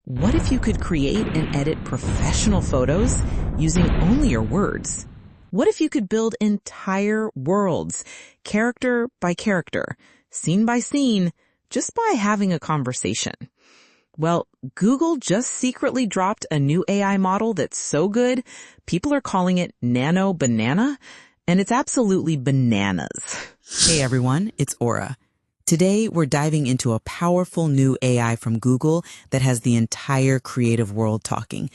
What if you could create and edit professional photos using only your words? What if you could build entire worlds, character by character, scene by scene, just by having a conversation? Well, Google just secretly dropped a new AI model that's so good, people are calling it Nano Banana, and it's absolutely bananas. Hey everyone, it's Aura. Today, we're diving into a powerful new AI from Google that has the entire creative world talking.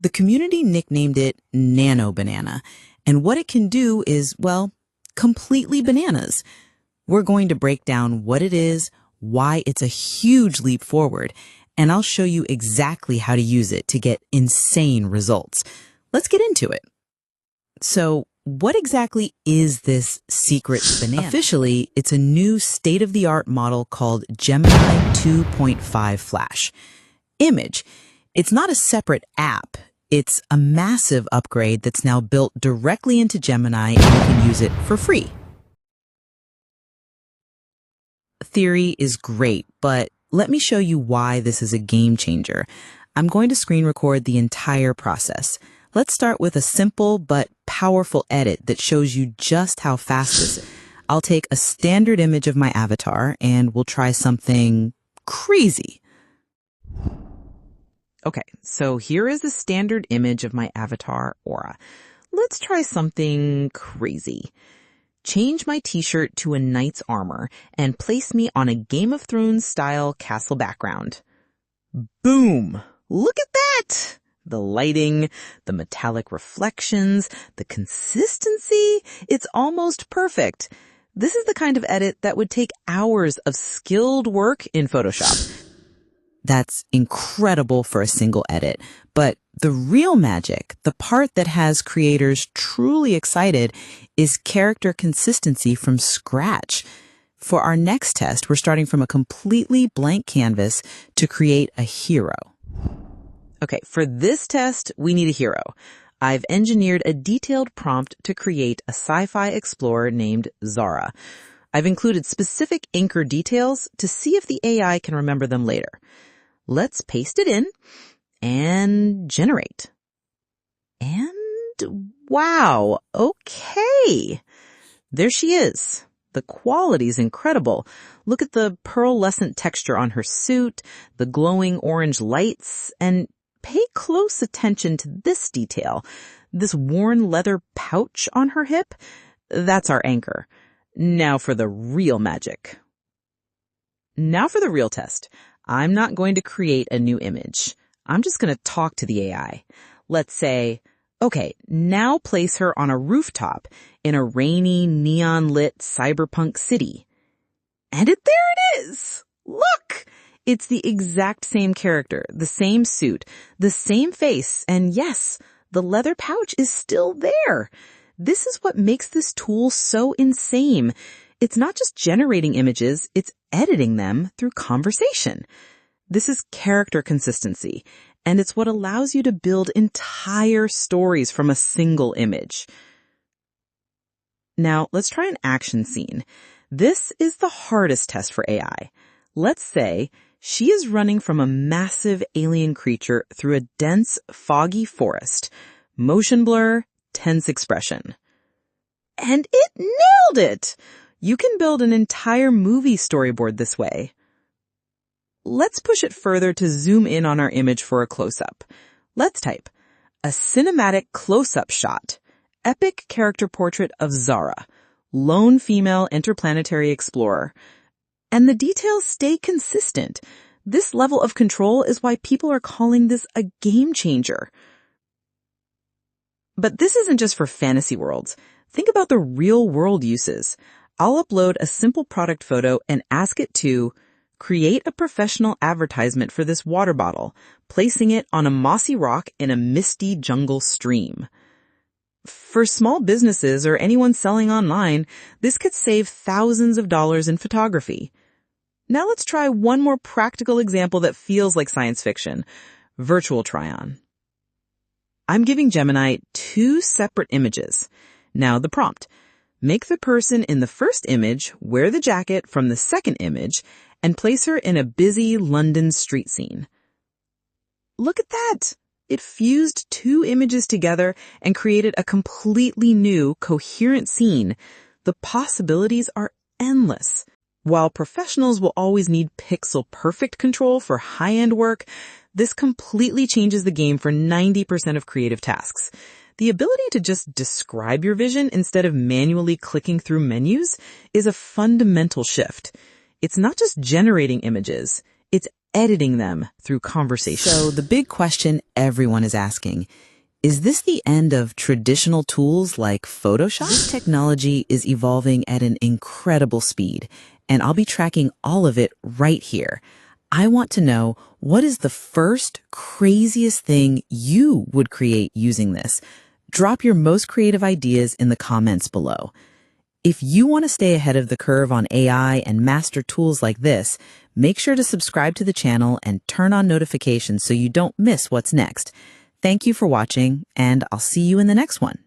The community nicknamed it Nano Banana, and what it can do is, well, completely bananas. We're going to break down what it is, why it's a huge leap forward, and I'll show you exactly how to use it to get insane results. Let's get into it. So, what exactly is this secret banana? Officially, it's a new state-of-the-art model called Gemini 2.5 Flash. Image. It's not a separate app. It's a massive upgrade that's now built directly into Gemini and you can use it for free. Theory is great, but let me show you why this is a game changer. I'm going to screen record the entire process. Let's start with a simple but powerful edit that shows you just how fast this is. I'll take a standard image of my avatar and we'll try something crazy. Okay, so here is a standard image of my avatar, Aura. Let's try something crazy. Change my t-shirt to a knight's armor and place me on a Game of Thrones style castle background. Boom! Look at that! The lighting, the metallic reflections, the consistency, it's almost perfect. This is the kind of edit that would take hours of skilled work in Photoshop. That's incredible for a single edit. But the real magic, the part that has creators truly excited, is character consistency from scratch. For our next test, we're starting from a completely blank canvas to create a hero. Okay, for this test, we need a hero. I've engineered a detailed prompt to create a sci-fi explorer named Zara. I've included specific anchor details to see if the AI can remember them later. Let's paste it in and generate. And wow, okay. There she is. The quality's incredible. Look at the pearlescent texture on her suit, the glowing orange lights, and pay close attention to this detail. This worn leather pouch on her hip, that's our anchor. Now for the real magic. Now for the real test. I'm not going to create a new image. I'm just going to talk to the AI. Let's say, okay, now place her on a rooftop in a rainy, neon-lit cyberpunk city. And there it is! Look! It's the exact same character, the same suit, the same face, and yes, the leather pouch is still there. This is what makes this tool so insane. It's not just generating images, it's editing them through conversation. This is character consistency, and it's what allows you to build entire stories from a single image. Now, let's try an action scene. This is the hardest test for AI. Let's say she is running from a massive alien creature through a dense, foggy forest. Motion blur, tense expression. And it nailed it! You can build an entire movie storyboard this way. Let's push it further to zoom in on our image for a close-up. Let's type, a cinematic close-up shot, epic character portrait of Zara, lone female interplanetary explorer. And the details stay consistent. This level of control is why people are calling this a game changer. But this isn't just for fantasy worlds. Think about the real world uses. I'll upload a simple product photo and ask it to create a professional advertisement for this water bottle, placing it on a mossy rock in a misty jungle stream. For small businesses or anyone selling online, this could save thousands of dollars in photography. Now let's try one more practical example that feels like science fiction. Virtual try-on. I'm giving Gemini 2 separate images. Now the prompt. Make the person in the first image wear the jacket from the second image and place her in a busy London street scene. Look at that! It fused two images together and created a completely new, coherent scene. The possibilities are endless. While professionals will always need pixel-perfect control for high-end work, this completely changes the game for 90% of creative tasks. The ability to just describe your vision instead of manually clicking through menus is a fundamental shift. It's not just generating images, it's editing them through conversation. So the big question everyone is asking, is this the end of traditional tools like Photoshop? This technology is evolving at an incredible speed, and I'll be tracking all of it right here. I want to know, what is the first craziest thing you would create using this? Drop your most creative ideas in the comments below. If you want to stay ahead of the curve on AI and master tools like this, make sure to subscribe to the channel and turn on notifications so you don't miss what's next. Thank you for watching, and I'll see you in the next one.